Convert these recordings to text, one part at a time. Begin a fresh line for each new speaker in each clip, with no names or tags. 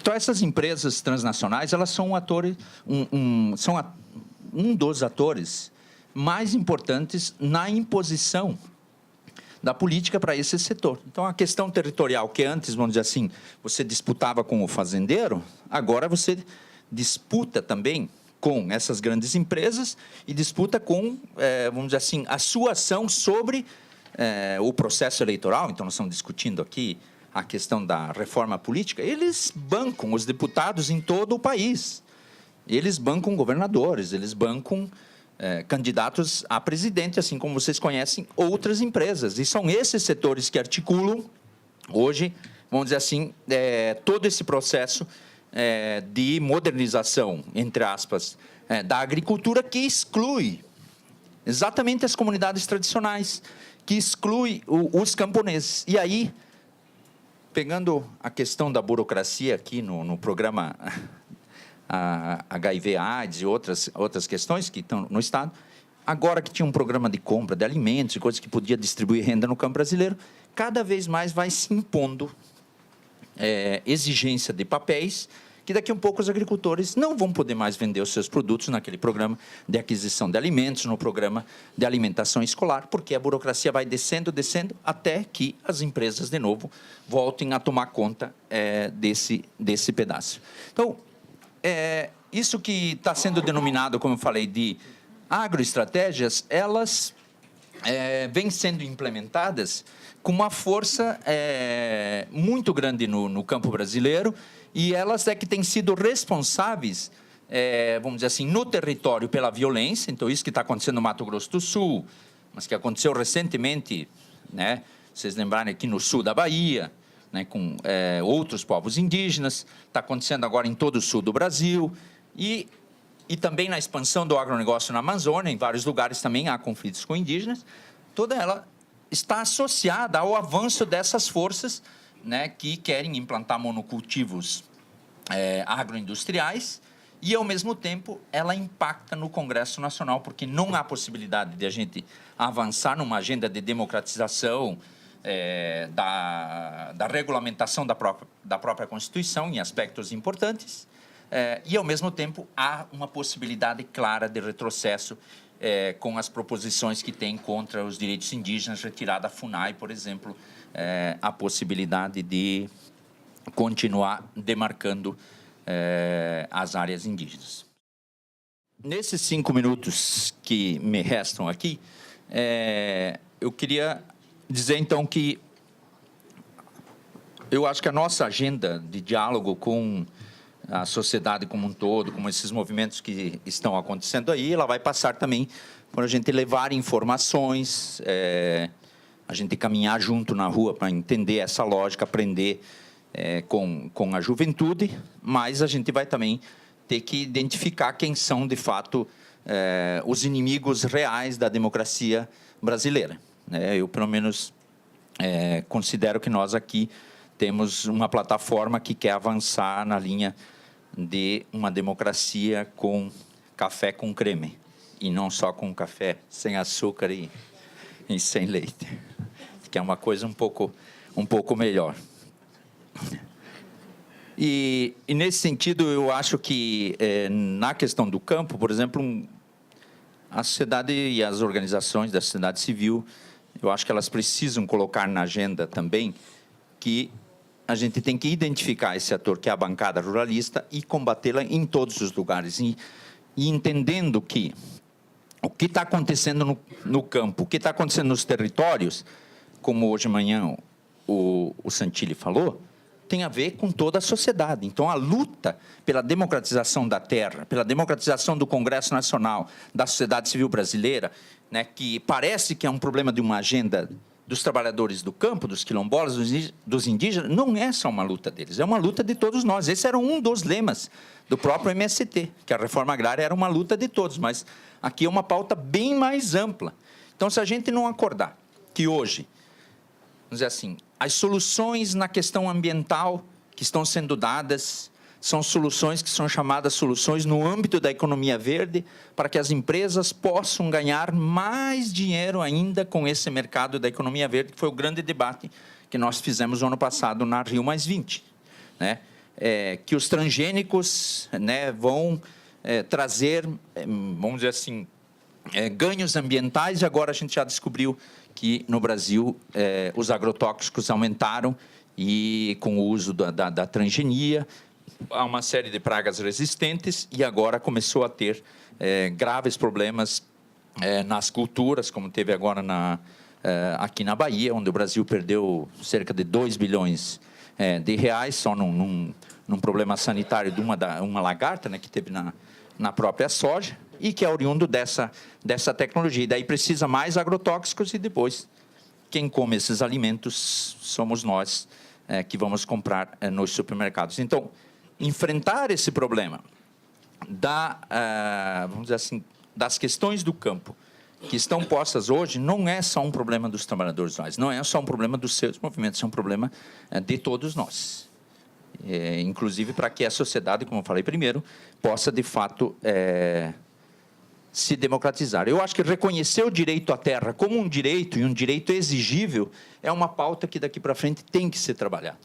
Então, essas empresas transnacionais, elas são atores, um dos atores mais importantes na imposição da política para esse setor. Então, a questão territorial, que antes, vamos dizer assim, você disputava com o fazendeiro, agora você disputa também com essas grandes empresas e disputa com, vamos dizer assim, a sua ação sobre o processo eleitoral. Então, nós estamos discutindo aqui a questão da reforma política. Eles bancam os deputados em todo o país. Eles bancam governadores, eles bancam candidatos a presidente, assim como vocês conhecem outras empresas. E são esses setores que articulam, hoje, vamos dizer assim, todo esse processo de modernização, entre aspas, da agricultura, que exclui exatamente as comunidades tradicionais, que exclui os camponeses. E aí, pegando a questão da burocracia aqui no programa HIV/AIDS e outras questões que estão no Estado, agora que tinha um programa de compra de alimentos e coisas que podia distribuir renda no campo brasileiro, cada vez mais vai se impondo exigência de papéis, que daqui a um pouco os agricultores não vão poder mais vender os seus produtos naquele programa de aquisição de alimentos, no programa de alimentação escolar, porque a burocracia vai descendo, até que as empresas, de novo, voltem a tomar conta desse pedaço. Então, isso que está sendo denominado, como eu falei, de agroestratégias, elas vêm sendo implementadas com uma força muito grande no campo brasileiro, e elas que têm sido responsáveis, vamos dizer assim, no território pela violência. Então, isso que está acontecendo no Mato Grosso do Sul, mas que aconteceu recentemente, né? Vocês lembrarem aqui no sul da Bahia, né, com outros povos indígenas, está acontecendo agora em todo o sul do Brasil, e também na expansão do agronegócio na Amazônia, em vários lugares também há conflitos com indígenas. Toda ela está associada ao avanço dessas forças, né, que querem implantar monocultivos agroindustriais, e, ao mesmo tempo, ela impacta no Congresso Nacional, porque não há possibilidade de a gente avançar numa agenda de democratização da regulamentação da própria Constituição em aspectos importantes, e, ao mesmo tempo, há uma possibilidade clara de retrocesso com as proposições que tem contra os direitos indígenas, retirada a FUNAI, por exemplo, a possibilidade de continuar demarcando as áreas indígenas. Nesses 5 minutos que me restam aqui, eu queria dizer, então, que eu acho que a nossa agenda de diálogo com a sociedade como um todo, com esses movimentos que estão acontecendo aí, ela vai passar também por a gente levar informações, a gente caminhar junto na rua para entender essa lógica, aprender com a juventude, mas a gente vai também ter que identificar quem são, de fato, os inimigos reais da democracia brasileira. Eu, pelo menos, considero que nós aqui temos uma plataforma que quer avançar na linha de uma democracia com café com creme, e não só com café sem açúcar e sem leite, que é uma coisa um pouco melhor. E nesse sentido, eu acho que, na questão do campo, por exemplo, a sociedade e as organizações da sociedade civil, eu acho que elas precisam colocar na agenda também que a gente tem que identificar esse ator, que é a bancada ruralista, e combatê-la em todos os lugares. E entendendo que o que está acontecendo no campo, o que está acontecendo nos territórios, como hoje de manhã o Santilli falou, tem a ver com toda a sociedade. Então, a luta pela democratização da terra, pela democratização do Congresso Nacional, da sociedade civil brasileira, né, que parece que é um problema de uma agenda dos trabalhadores do campo, dos quilombolas, dos indígenas, não é só uma luta deles, é uma luta de todos nós. Esse era um dos lemas do próprio MST, que a reforma agrária era uma luta de todos, mas aqui é uma pauta bem mais ampla. Então, se a gente não acordar que hoje, vamos dizer assim, as soluções na questão ambiental que estão sendo dadas são soluções que são chamadas soluções no âmbito da economia verde, para que as empresas possam ganhar mais dinheiro ainda com esse mercado da economia verde, que foi o grande debate que nós fizemos no ano passado na Rio+20, né? que os transgênicos, né, vão trazer, vamos dizer assim, ganhos ambientais, e agora a gente já descobriu que no Brasil os agrotóxicos aumentaram, e com o uso da transgenia, há uma série de pragas resistentes, e agora começou a ter graves problemas nas culturas, como teve agora aqui na Bahia, onde o Brasil perdeu cerca de 2 bilhões de reais só num problema sanitário de uma lagarta, né, que teve na própria soja, e que é oriundo dessa tecnologia. E daí precisa mais agrotóxicos, e depois quem come esses alimentos somos nós, que vamos comprar nos supermercados. Então, enfrentar esse problema vamos dizer assim, das questões do campo que estão postas hoje, não é só um problema dos trabalhadores rurais, não é só um problema dos seus movimentos, é um problema de todos nós. Inclusive para que a sociedade, como eu falei primeiro, possa, de fato, se democratizar. Eu acho que reconhecer o direito à terra como um direito, e um direito exigível, é uma pauta que daqui para frente tem que ser trabalhada.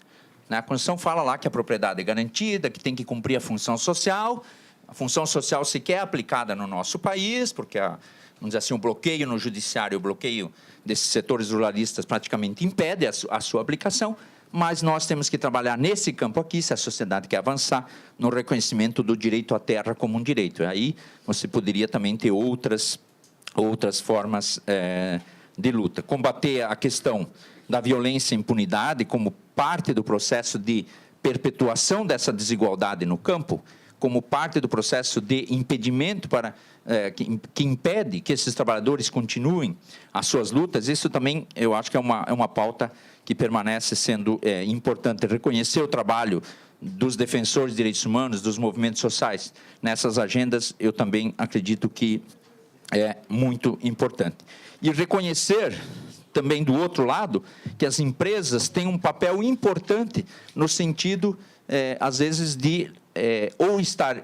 A Constituição fala lá que a propriedade é garantida, que tem que cumprir a função social. A função social sequer é aplicada no nosso país, porque, vamos dizer assim, o bloqueio no judiciário, o bloqueio desses setores ruralistas praticamente impede a sua aplicação, mas nós temos que trabalhar nesse campo aqui, se a sociedade quer avançar, no reconhecimento do direito à terra como um direito. Aí você poderia também ter outras formas de luta. Combater a questão da violência e impunidade como parte do processo de perpetuação dessa desigualdade no campo, como parte do processo de impedimento que impede que esses trabalhadores continuem as suas lutas. Isso também, eu acho que é uma pauta que permanece sendo importante. Reconhecer o trabalho dos defensores de direitos humanos, dos movimentos sociais nessas agendas, eu também acredito que é muito importante. E reconhecer também, do outro lado, que as empresas têm um papel importante no sentido, às vezes, de ou estar,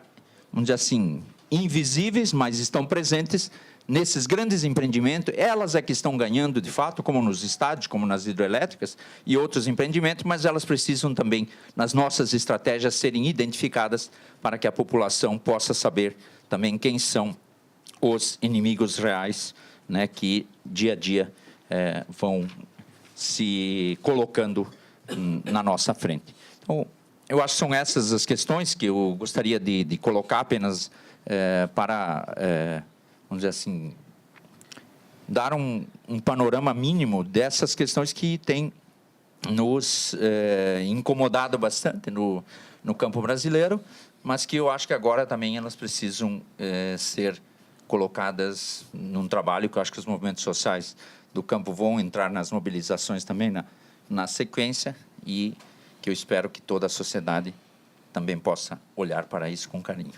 vamos dizer assim, invisíveis, mas estão presentes nesses grandes empreendimentos. Elas é que estão ganhando, de fato, como nos estádios, como nas hidrelétricas e outros empreendimentos, mas elas precisam também, nas nossas estratégias, serem identificadas para que a população possa saber também quem são os inimigos reais, né, que, dia a dia, vão se colocando na nossa frente. Então, eu acho que são essas as questões que eu gostaria de colocar apenas para, vamos dizer assim, dar um panorama mínimo dessas questões que têm nos incomodado bastante no campo brasileiro, mas que eu acho que agora também elas precisam ser colocadas num trabalho que eu acho que os movimentos sociais do campo vão entrar nas mobilizações também na sequência, e que eu espero que toda a sociedade também possa olhar para isso com carinho.